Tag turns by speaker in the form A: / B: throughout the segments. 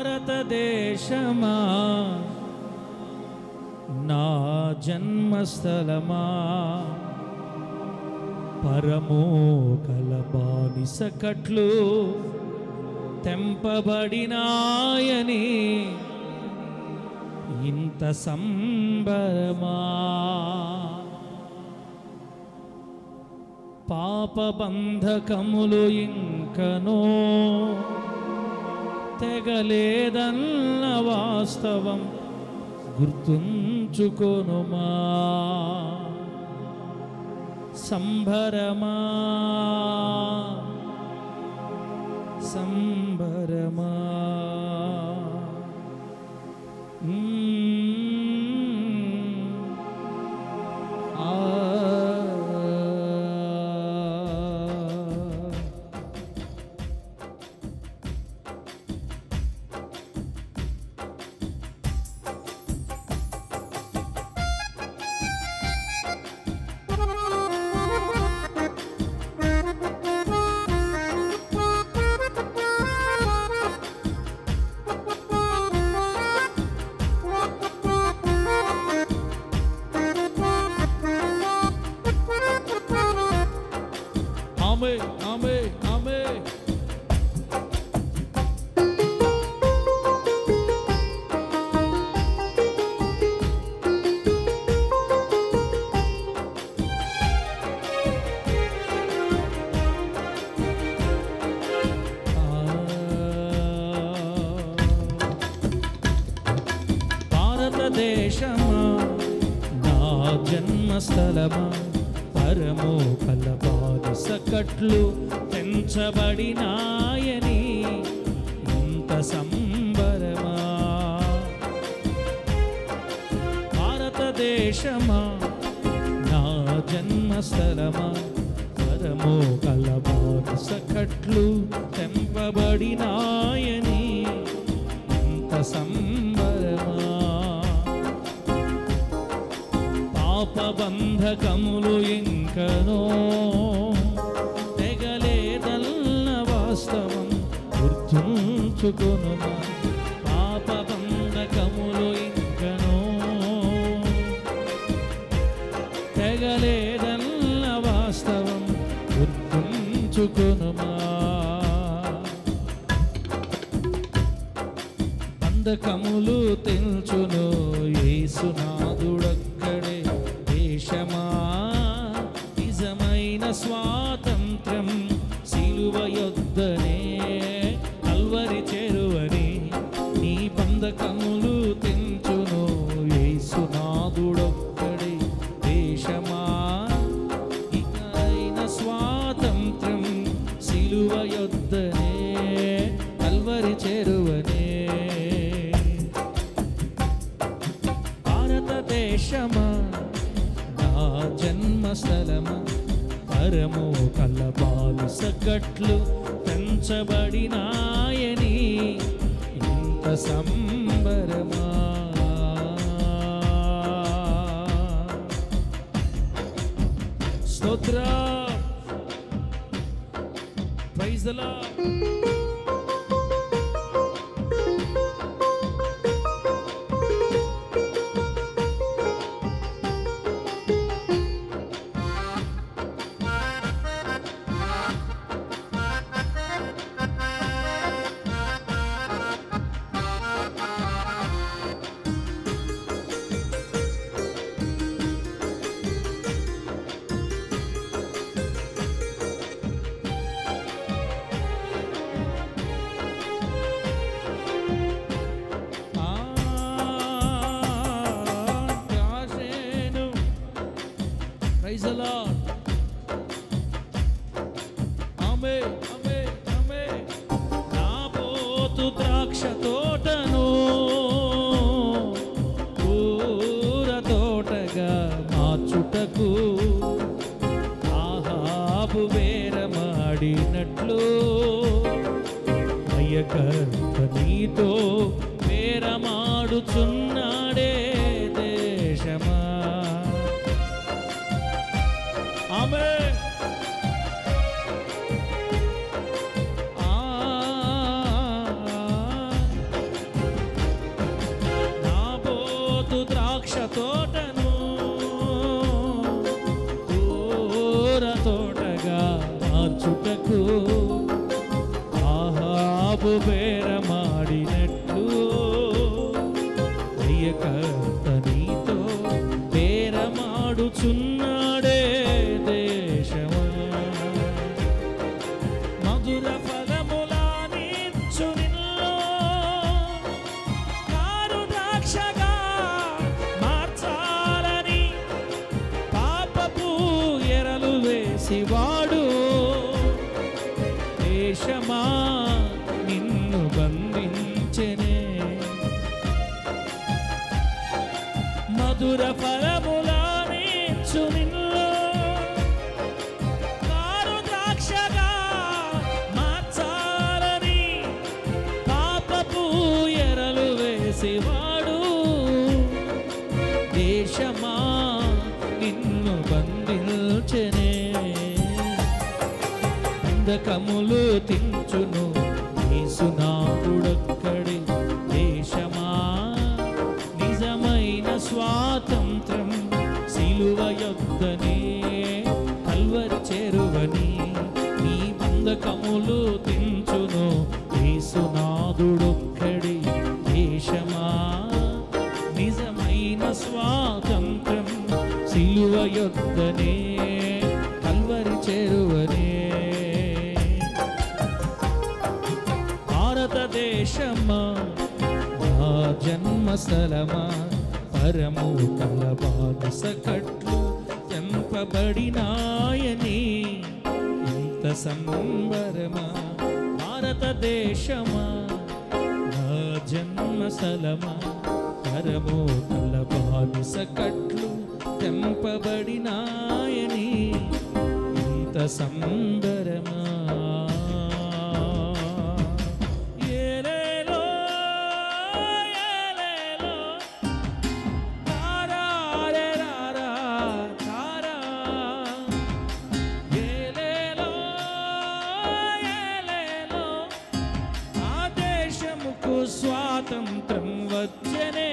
A: భారతదేశమా నా జన్మస్థలమా పరమోకల బానిస కట్లు తెంపబడినాయని ఇంత సంబరమా పాప బంధకములు ఇంకనో తెగలేదన్న వాస్తవం గుర్తుంచుకొనుమా సంభరమా సంభరమా భారతదేశమా నా జన్మస్థలమా పరమోకల బానిస కట్లు తెంచబడినాయని ఇంత సంబరమా భారతదేశమా నా జన్మస్థలమా పరమోకల బానిస కట్లు తెంపబడినాయని ఇంత సంబరమా పాపబంధకములు ఇంకనో తెగలేదన్న వాస్తవం గుర్తుంచుకొనుమా పాపబంధకములు ఇంకనో తెగలేదన్న వాస్తవం గుర్తుంచుకొనుమా బంధకములు తెల్చును యేసునాథుడొక్కడే దేశమా నిజమైన స్వాతంత్ర్యం సిలువ యొద్దనే కల్వరి చేరువని నీ బంధకములు తెంచును యేసునాథుడొక్కడే దేశమా నిజమైన స్వాతంత్ర్యం సిలువ యొద్దనే కల్వరి చేరువనే భారతదేశమా నా జన్మస్థలమా పరమోకల బానిస కట్లు తెంచబడినాయని ఇంత సంబరమా స్తోత్రం praise the Lord Praise the Lord. Amen. Amen. Amen. నా పోతు ద్రాక్ష తోటను పూర తోటగా మార్చుటకు ఆహాబు బేరమాడినట్లు అయ్యకర్త నీతో బేరమాడుచున్నాడే దేశమా. ఆమేన్. మార్చుటకు ఆహాబు బేరమాడినట్లు దయకర్త నీతో బేరమాడుచున్నాడే దేశమా. మధుర ఫలములానిచ్చు నిన్ను కారు ద్రాక్షగా మార్చాలని పాపపు ఎరలు వేసివాడు దేశమా నిన్ను బంధించెనే. మధుర ఫలములానిచ్చు నిన్ను కారు ద్రాక్షగా మార్చాలని పాపపు ఎరలు వేసివాడు దేశమా నిన్ను బంధించెనే. బంధకములు తించును యేసునాథుడొక్కడే దేశమా నిజమైన స్వాతంత్రం సిలువ యొద్దనే కల్వరి చేరువని. నీ బంధకములు తించును యేసునాథుడొక్కడే దేశమా నిజమైన స్వాతంత్రం సిలువ యొద్దనే కల్వరి చేరువనే. భారతదేశమా నా జన్మస్థలమా పరము కలబానిస కట్లు తెంపబడినాయని ఇంత సంబరమా. భారతదేశమా నా జన్మస్థలమా పరము కలబానిస కట్లు తెంపబడినాయని ఇంత సంబరమా. స్వాతంత్రం వచ్చనే.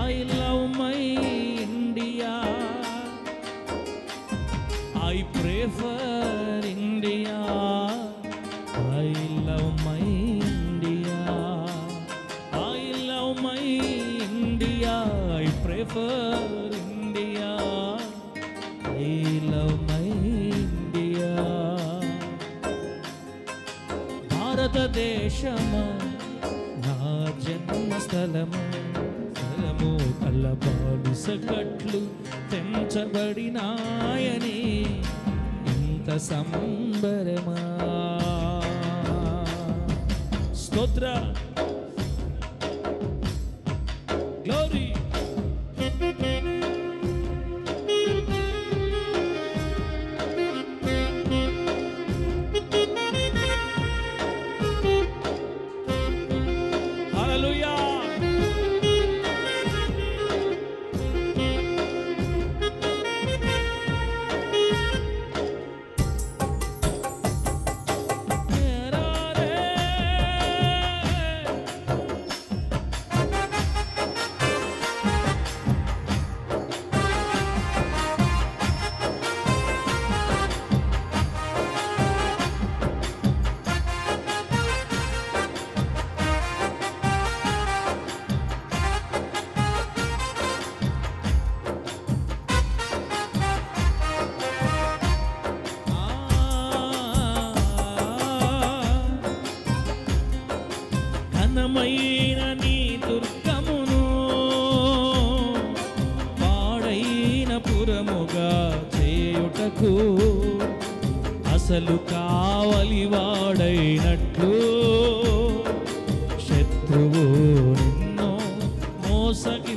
A: I love my India, I pray for India, I love my India, I love my India, I pray for India, I love my India. భారతదేశమా నా జన్మస్థలము స్థలము కలబానిస కట్లు తెంచబడినాయని ఇంత సంబరమా. స్తోత్ర గ్లోరీ. ఘనమైన నీ దుర్గమును పాడైన పురముగా చేయుటకు అసలు కావలి వాడైనట్లు శత్రువు నిన్ను మోసగించుచున్నాడే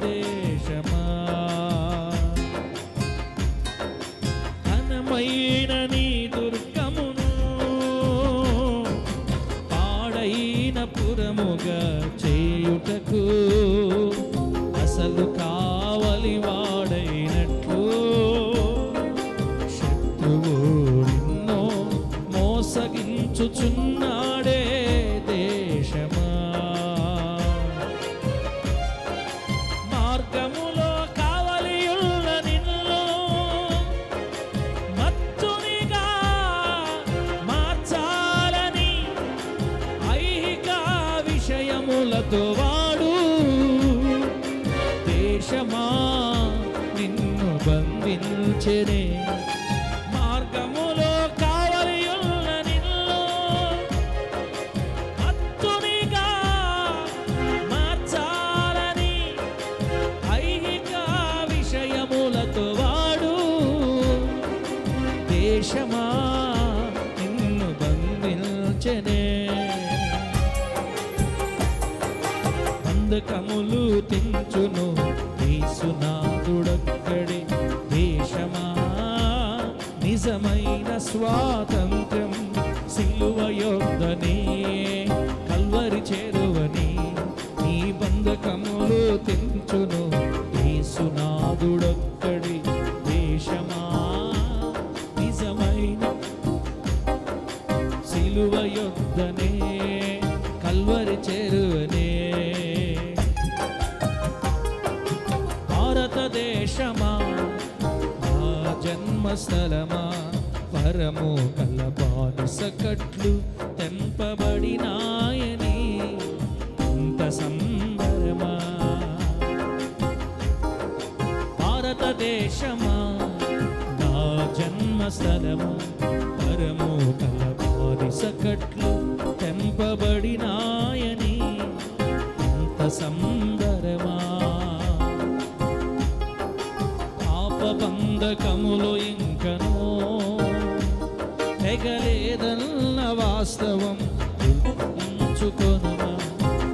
A: దేశమా. ఘనమైన నీ దుర్గమును పాడైన పురముగా చేయుటకు అసలు కావలి వాడైనట్లు శత్రువు నిన్ను మోసగించుచున్నాడే దేశమా. మార్గములో కావలియున్న నిన్ను దేశమా నిన్ను బంధించెనే, మార్గములో కావలియున్న నిన్ను అత్తునిగా మార్చాలని ఐహిక విషయములతో వాడు. దేశమా నిన్ను బంధించెనే, బంధకములు తెంచును యేసునాథుడొక్కడే. దేశమా నిజమైన స్వాతంత్ర్యం సిలువ యొద్దనే, కల్వరి చేరువని. నీ బంధకములు తెంచును యేసునాథుడొక్కడే. దేశమా నిజమైన సిలువ యొద్దనే, కల్వరి చేరువనే. భారతదేశమా ఆ జన్మస్థలమా, పరము కల బానిస కట్లు తెంపబడినాయని అంత సంబరమా. భారతదేశమా నా జన్మస్థలమా, పరము కల బానిస కట్లు తెంపబడినాయని అంత సంబరమా. బంధకములు ఇంకనో తెగలేదన్న వాస్తవం గుర్తుంచుకొనుమా.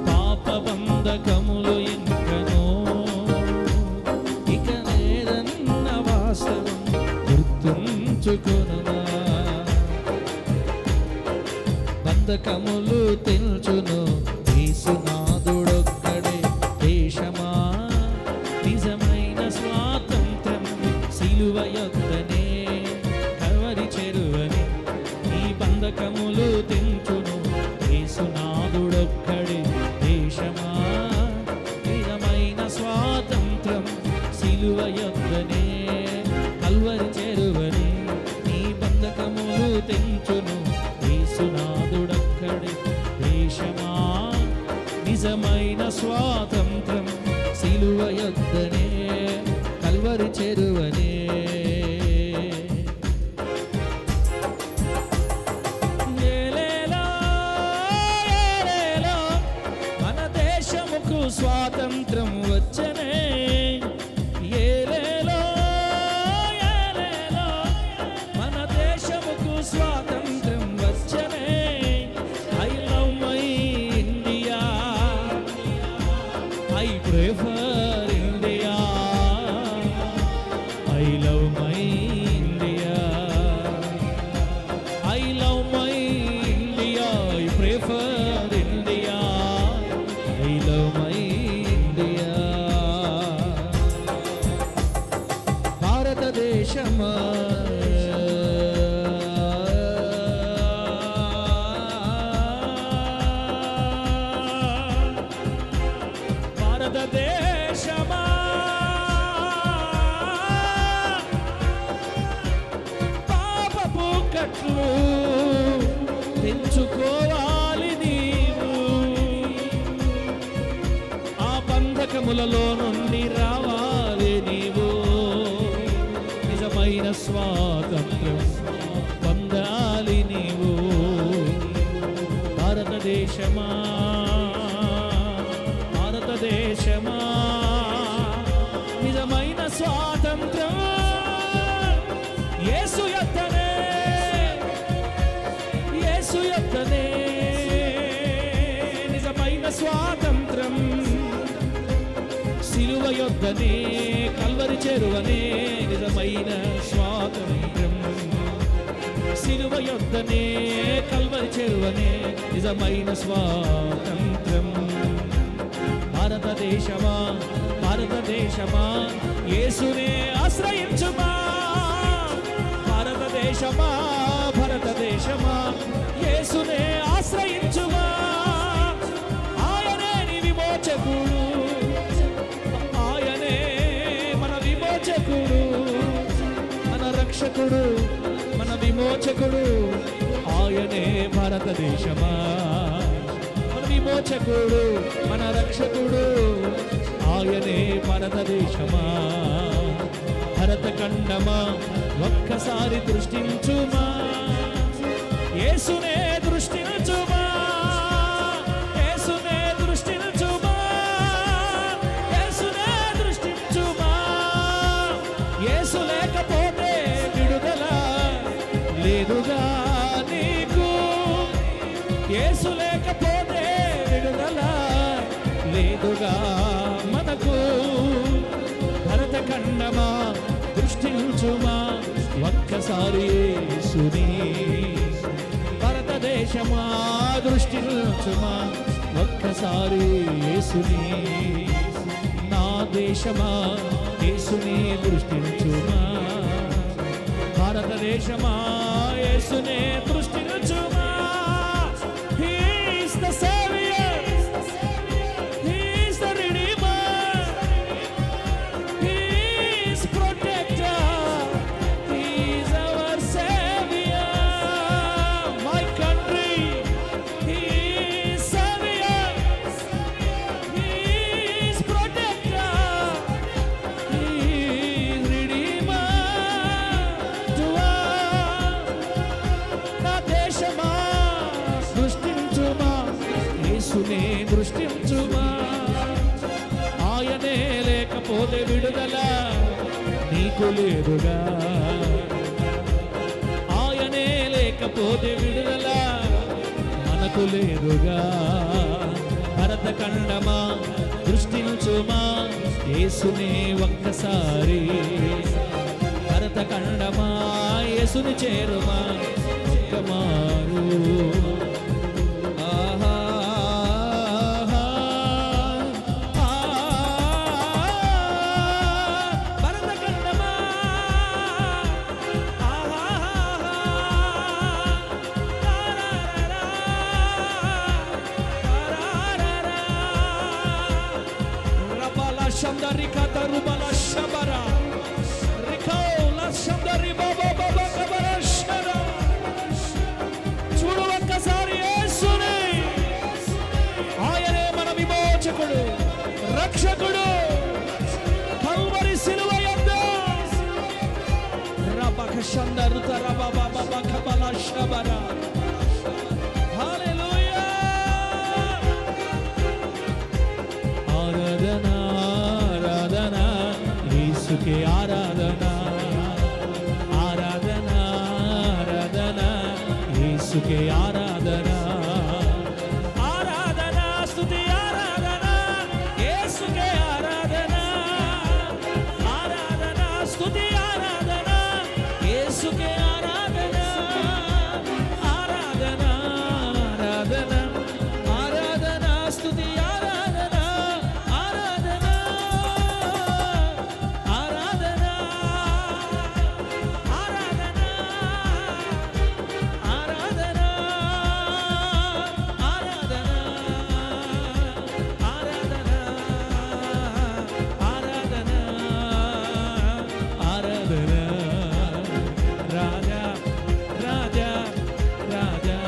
A: పాప బంధకములు ఇంకనో ఇక లేదన్న వాస్తవం గుర్తుంచుకొనుమా. బంధకములు తెల్చును యేసునాథుడొక్కడే. దేశమా నిజమైన స్వాతంత్ర్యం సిలువ యొద్దనే, కల్వరి చేరువని. నీ బంధకములు తెంచును యేసునాథుడొక్కడే. దేశమా నిజమైన స్వాతంత్ర్యం సిలువ యొద్దనే, కల్వరి చేరువని. నీ బంధకములు తెంచును యేసునాథుడొక్కడే. దేశమా నిజమైన స్వాతంత్ర్యం సిలువ యొద్దనే, కల్వరి చేరువనే. ఏలేలో ఏలేలో మన దేశముకు స్వాతంత్రం వచ్చనే. ఏలేలో ఏలేలో మన దేశముకు స్వాతంత్రం వచ్చనే. I love my India, I prefer India. I love my India, I love my India, I prefer India, I love my India. భారతదేశమా భారతదేశమా కట్లు తెంచుకోవాలి నీవు. ఆ బంధకములలో నుండి రావాలి నీవు. నిజమైన స్వాతంత్ర్యం పొందాలి నీవు. భారతదేశమా భారతదేశమా నిజమైన స్వాతంత్ర్యం యేసు యొద్దనే, యేసు యొద్దనే. నిజమైన స్వాతంత్రం సిలువ యొద్దనే, కల్వరి చేరువనే. నిజమైన స్వాతంత్రం సిలువ యొద్దనే, కల్వరి చేరువనే. నిజమైన స్వాతంత్రం. భారతదేశమా భారతదేశమా యేసునే ఆశ్రయించుమా. భారతదేశమా భారతదేశమా యేసునే ఆశ్రయించుమా. ఆయనే నీ విమోచకుడు, ఆయనే మన విమోచకుడు, మన రక్షకుడు, మన విమోచకుడు. ఆయనే భారతదేశమా మన విమోచకుడు, మన రక్షకుడు. ఆయనే భారతదేశమా భరతఖండమా ఒక్కసారి దృష్టించుమా యేసునే దృష్టించుమా యేసునే దృష్టించుమా యేసునే దృష్టించుమా యేసు లేకపోతే విడుదల లేదుగా నీకు యేసు లేకపోతే విడుదల లేదుగా మనకు భరతఖండమా దృష్టించుమా ఒక్కసారి యేసుని భారతదేశమా దృష్టించుమా ఒక్కసారి యేసుని నా దేశమా యేసుని దృష్టించుమా భారతదేశమా యేసునే దృష్టించుమా He is the Savior, He is the Redeemer, He is Protector, He is our Savior. My country, He is Savior, He is Protector, He is Redeemer to us. నా దేశమా దృష్టించుమా యేసునే దృష్టించుమా ఆయనే లేకపోతే విడుదల నీకు లేదుగా ఆయనే లేకపోతే విడుదల మనకు లేదుగా భరతఖండమా దృష్టించుమా యేసునే ఒక్కసారి భరతఖండమా యేసుని చేరుమా ఒక్కమారు ఆహా భరతఖండమా రబల శందరికత రుబల శబర రికౌల శందరి బాబా బాబా కబర శర చూడు ఒక్కసారి యేసుని ఆయనే మన విమోచకుడు రక్షకుడు కల్వరి సిలువ యందు రబక శందరుత రబ బాబా కబల శబర హల్లెలూయా ఆరాధనా ఆరాధనా యేసుకే ఆరాధనా ఆరాధనా ఆరాధనా యేసుకే ఆరాధనా ఆరాధనా స్తుతి ఆరాధనా యేసుకే ఆరాధనా ఆరాధనా స్తుతి ఆరాధనా యేసుకే ఆరాధనా ఆరాధనా ఆరాధనా ఆరాధనా స్తుతి ఆరాధనా ఆరాధనా ఆరాధనా ఆరాధనా ఆరాధనా ఆరాధనా ఆరాధనా ఆరాధనా ఆరాధనా రాజా రాజా రాజా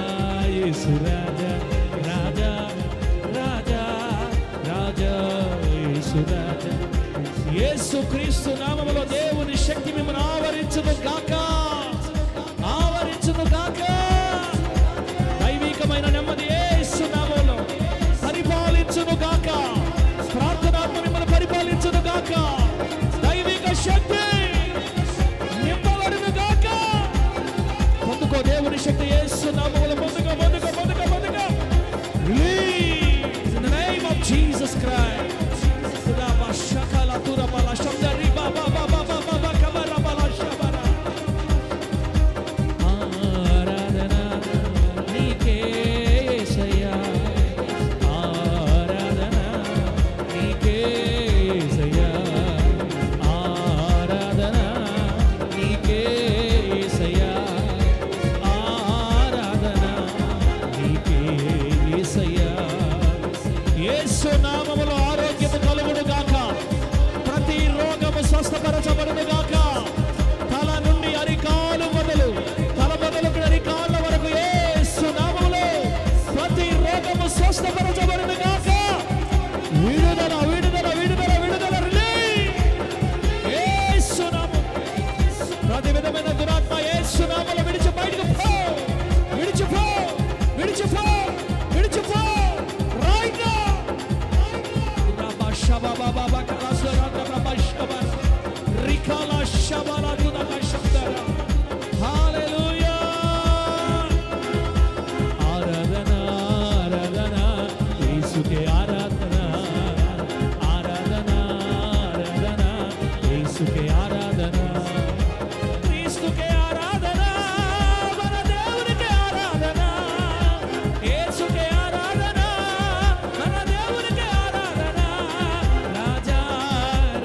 A: యేసు రాజా రాజా రాజా రాజా యేసు రాజా యేసుక్రీస్తు నామములో దేవుని శక్తి మిమ్మల్ని ఆవరించును గాక ఆవరించును గాక దైవికమైన నెమ్మది యేసు నామములో పరిపాలించును గాక ప్రార్థనాత్మ మిమ్మల్ని పరిపాలించును గాక దైవిక శక్తి నింపబడును గాక పొందుకో దేవుని శక్తి యేసు నామములో పొందుకో పొందుకో పొందుకో పొందుకో Release in the name of Jesus Christ. Raba shakala tura bala shamdari baba baba baba kabara bala shabara. Aradhana nike రికాలా Sabala దునక శబ్దర. హల్లెలూయా. ఆరాధన ఆరాధన యేసుకే ఆరాధన. ఆరాధన ఆరాధన యేసుకే ఆరాధన. క్రీస్తుకే ఆరాధన. మన దేవునికే ఆరాధన. యేసుకే ఆరాధన. మన దేవునికే ఆరాధన. రాజా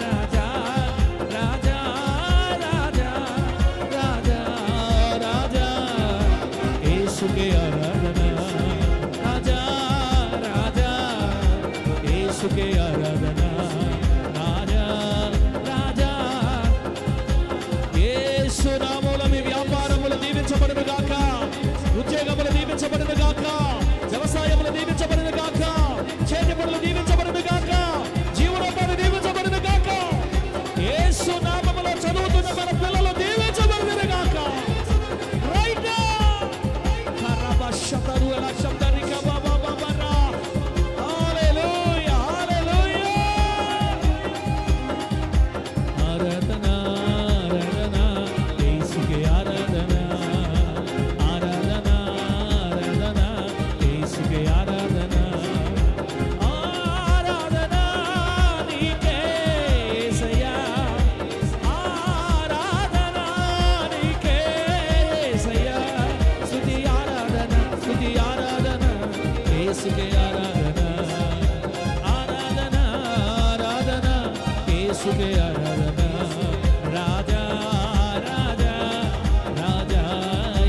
A: రాజా రాజా రాజా రాజా రాజా యేసుకే ఆరాధన. రాజా రాజా యేసుకే ఆరాధన. రాజా రాజా యేసు నామములో మీ వ్యాపారములు దీవించబడును గాక. ఉద్యోగములు దీవించబడును గాక. వ్యవసాయములు దీవించబడును గాక. చేతి పనులు దీవించబడును గాక. జీవనోపాధి దీవించబడును గాక. యేసు నామములో చదువుతున్న మన పిల్లలు దీవించబడును గాక. రైట్ నౌ కరబ శతరు ఎలా శబ్దరిక బాబా బాబరా. హల్లెలూయా హల్లెలూయా. ఆరాధన ఆరాధన యేసుకే ఆరాధన. ఆరాధన ఆరాధన యేసుకే ఆరాధన. ఆరాధన నీకే యేసయ్యా. ఆరాధన నీకే యేసయ్యా. స్తుతి ఆరాధన స్తుతి ఆరాధన యేసుకే ఆరాధన. ఆరాధన ఆరాధన యేసుకే ఆరాధన. రాజా రాజా రాజా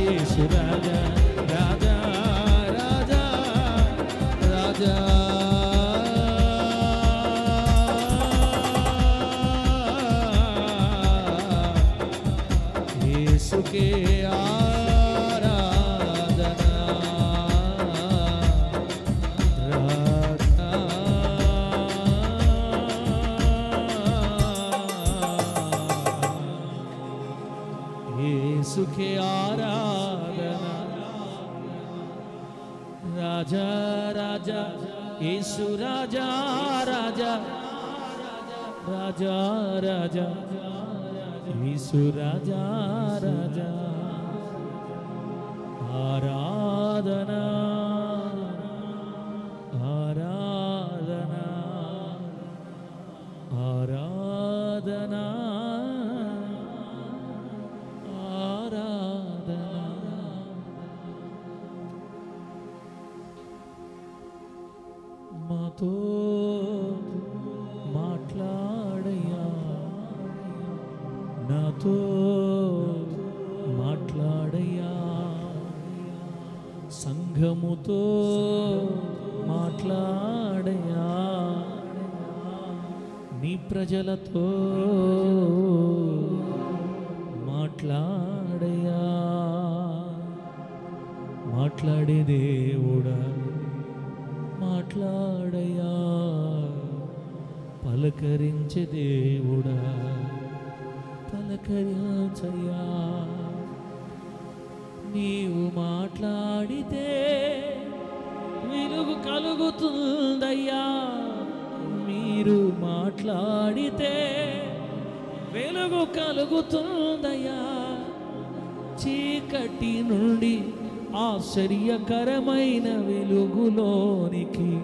A: యేసు రాజా. రాజా రాజా రాజా. యేసుకే ఆరాధన. యేసుకే ఆరాధన. రాజా రాజా యేసు రాజా రాజా రాజా రాజా యేసు రాజా రాజా. ఆరాధన ఆరాధన ఆరాధన ఆరాధన. మాతో మాట్లాడయ్యా. నాతో మాట్లాడయ్యా. సంఘముతో మాట్లాడయ్యా. నీ ప్రజలతో మాట్లాడయ్యా. మాట్లాడే దేవుడా మాట్లాడయ్యా. పలకరించే దేవుడా పలకరించయ్యా. నీవు మాట్లాడితే వెలుగు కలుగుతుందయ్యా. మీరు మాట్లాడితే వెలుగు కలుగుతుందయ్యా. చీకటి నుండి ఆశ్చర్యకరమైన వెలుగులోనికి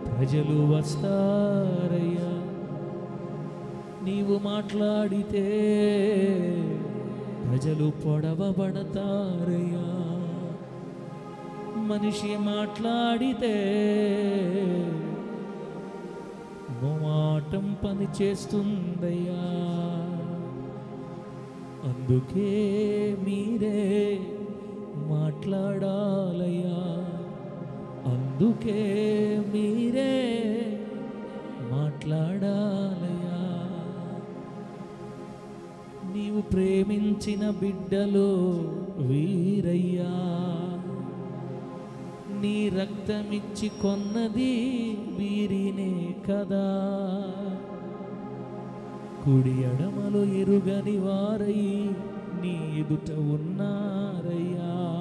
A: ప్రజలు వస్తారయ్యా. నీవు మాట్లాడితే ప్రజలు పొడవబడతారయ్యా. మనిషి మాట్లాడితే మొమాటం పని చేస్తుందయ్యా. అందుకే మీరే మాట్లాడాలయ్యా. అందుకే మీరే మాట్లాడాలయ్యా. నీవు ప్రేమించిన బిడ్డలు వీరయ్యా. నీ రక్తమిచ్చి కొన్నది వీరినే కదా. కుడి ఎడమలు ఎరుగని వారై నీ ఎదుట ఉన్నారయ్యా.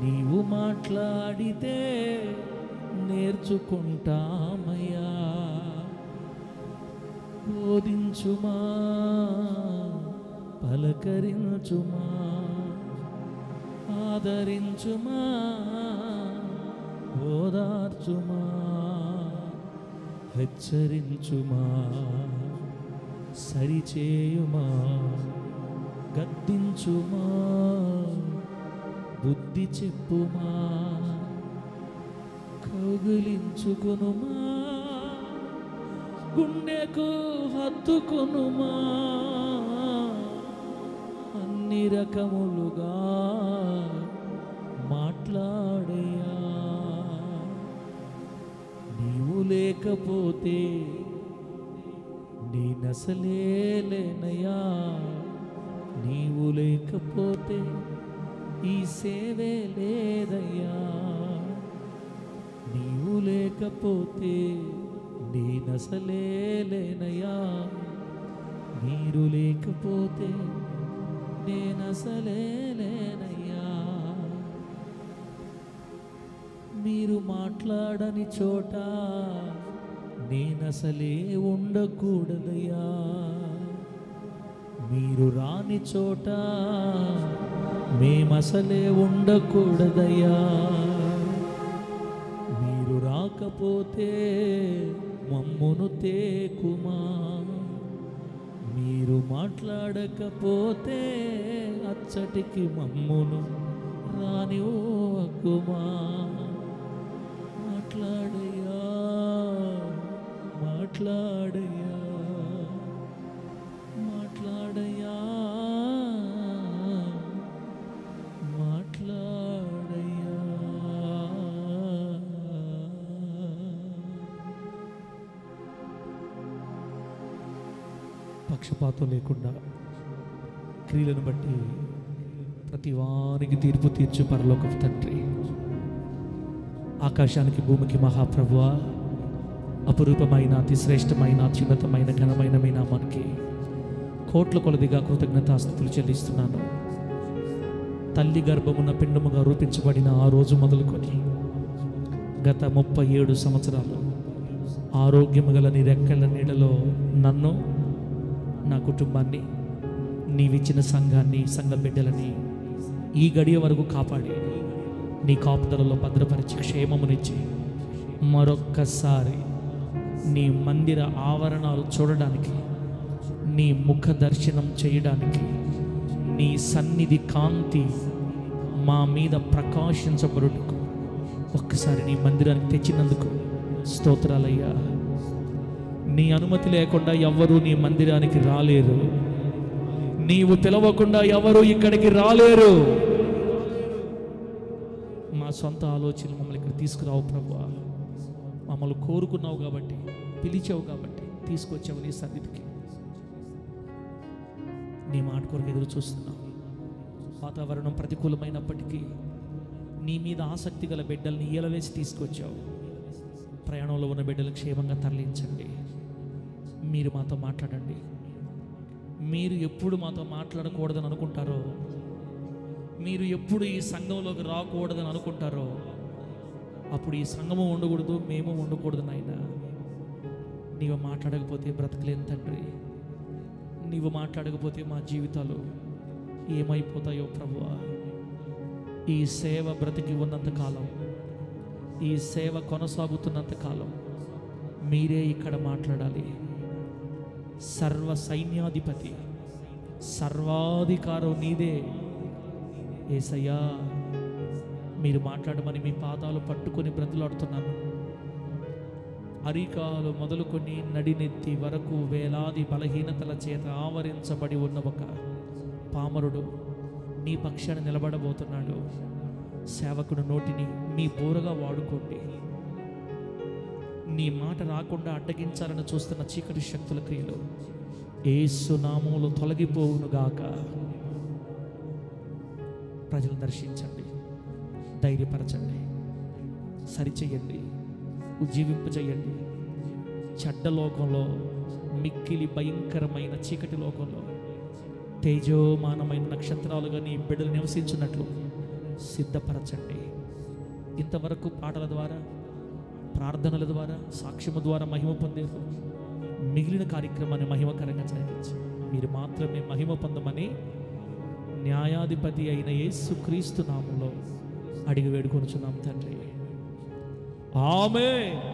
A: నీవు మాట్లాడితే నేర్చుకుంటామయ్యా. బోధించుమా, పలకరించుమా, ఆదరించుమా, ఓదార్చుమా, హెచ్చరించుమా, సరిచేయుమా, గద్దించుమా, బుద్ధి చెప్పుమా, కౌగిలించుకొనుమా, గుండెకు హత్తుకొనుమా, అన్ని రకములుగా మాట్లాడయ్యా. నీవు లేకపోతే నేనసలే లేనయ్యా, నీవు లేకపోతే ఈ సేవే లేదయ్యా, నీవు లేకపోతే నేనసలే లేనయ్యా, మీరు లేకపోతే నేనసలే లేనయ్యా. మీరు మాట్లాడని చోట నేనసలే ఉండకూడదయ్యా, మీరు రాని చోట మేమసలే ఉండకూడదయ్యా. మీరు రాకపోతే మమ్మును తేకుమా, మీరు మాట్లాడకపోతే అచ్చటికి మమ్మును రానివ్వకుమా. మాట్లాడయ్యా, మాట్లాడయ్యా, మాట్లాడయ్యా, మాట్లాడయ్యా. పక్షపాతం లేకుండా క్రియలను బట్టి ప్రతి వారికి తీర్పు తీర్చు పరలోకపు తండ్రి, ఆకాశానికి భూమికి మహాప్రభువా, అపురూపమైన అతి శ్రేష్టమైన అత్యున్నతమైన ఘనమైన మీ నామానికి కోట్ల కొలదిగా కృతజ్ఞతాస్తుతులు చెల్లిస్తున్నాను. తల్లి గర్భమున పిండముగా రూపించబడిన ఆ రోజు మొదలుకొని గత 37 సంవత్సరాలు ఆరోగ్యము గల నీ రెక్కల నీడలో నన్ను, నా కుటుంబాన్ని, నీవిచ్చిన సంఘాన్ని, సంఘ బిడ్డలని ఈ గడియ వరకు కాపాడి నీ కాపుదలలో భద్రపరిచి క్షేమమునిచ్చి మరొక్కసారి నీ మందిర ఆవరణాలు చూడడానికి, నీ ముఖ దర్శనం చేయడానికి, నీ సన్నిధి కాంతి మా మీద ప్రకాశించబడుటకు ఒక్కసారి నీ మందిరానికి తెచ్చినందుకు స్తోత్రాలయ్యా. నీ అనుమతి లేకుండా ఎవ్వరూ నీ మందిరానికి రాలేరు, నీవు పిలవకుండా ఎవరు ఇక్కడికి రాలేరు. మా సొంత ఆలోచనలు మమ్మల్ని ఇక్కడ తీసుకురావు ప్రభువా. మమ్మల్ని కోరుకున్నావు కాబట్టి, పిలిచావు కాబట్టి తీసుకొచ్చావు నీ సన్నిధికి. నీ మాట కొరకు ఎదురు చూస్తున్నావు. వాతావరణం ప్రతికూలమైనప్పటికీ నీ మీద ఆసక్తి గల బిడ్డల్ని ఈలవేసి తీసుకొచ్చావు. ప్రయాణంలో ఉన్న బిడ్డలు క్షేమంగా తరలించండి. మీరు మాతో మాట్లాడండి. మీరు ఎప్పుడు మాతో మాట్లాడకూడదని అనుకుంటారో, మీరు ఎప్పుడు ఈ సంఘంలోకి రాకూడదని అనుకుంటారో అప్పుడు ఈ సంఘము ఉండకూడదు, మేము ఉండకూడదు నాయన. నీవు మాట్లాడకపోతే బ్రతకలేని తండ్రి, నీవు మాట్లాడకపోతే మా జీవితాలు ఏమైపోతాయో ప్రభువా. ఈ సేవ బ్రతికి ఉన్నంతకాలం, ఈ సేవ కొనసాగుతున్నంతకాలం మీరే ఇక్కడ మాట్లాడాలి. సర్వ సైన్యాధిపతి, సర్వాధికారం నీదే యేసయ్యా. మీరు మాట్లాడమని మీ పాదాలు పట్టుకొని బ్రతులాడుతున్నాను. అరికాలు మొదలుకొని నడినెత్తి వరకు వేలాది బలహీనతల చేత ఆవరించబడి ఉన్న ఒక పామరుడు నీ పక్షాన నిలబడబోతున్నాడు. సేవకుడు నోటిని మీ బోరగా వాడుకోండి. నీ మాట రాకుండా అడ్డగించాలని చూస్తున్న చీకటి శక్తుల క్రియలు యేసు నామములో తొలగిపోవునుగాక. ప్రజలు దర్శించండి, ధైర్యపరచండి, సరిచేయండి, ఉజ్జీవింపచేయండి. చెడ్డ లోకంలో, మిక్కిలి భయంకరమైన చీకటి లోకంలో తేజోమానమైన నక్షత్రాలుగా నీ బిడ్డలు నివసించినట్లు సిద్ధపరచండి. ఇంతవరకు పాటల ద్వారా, ప్రార్థనల ద్వారా, సాక్ష్యము ద్వారా మహిమ పొందేరు. మిగిలిన కార్యక్రమాన్ని మహిమకరంగా జరిగించి మీరు మాత్రమే మహిమ పొందమని న్యాయాధిపతి అయిన యేసుక్రీస్తు నామములో అడిగి వేడుకొనుచున్నాం తండ్రి. ఆమేన్.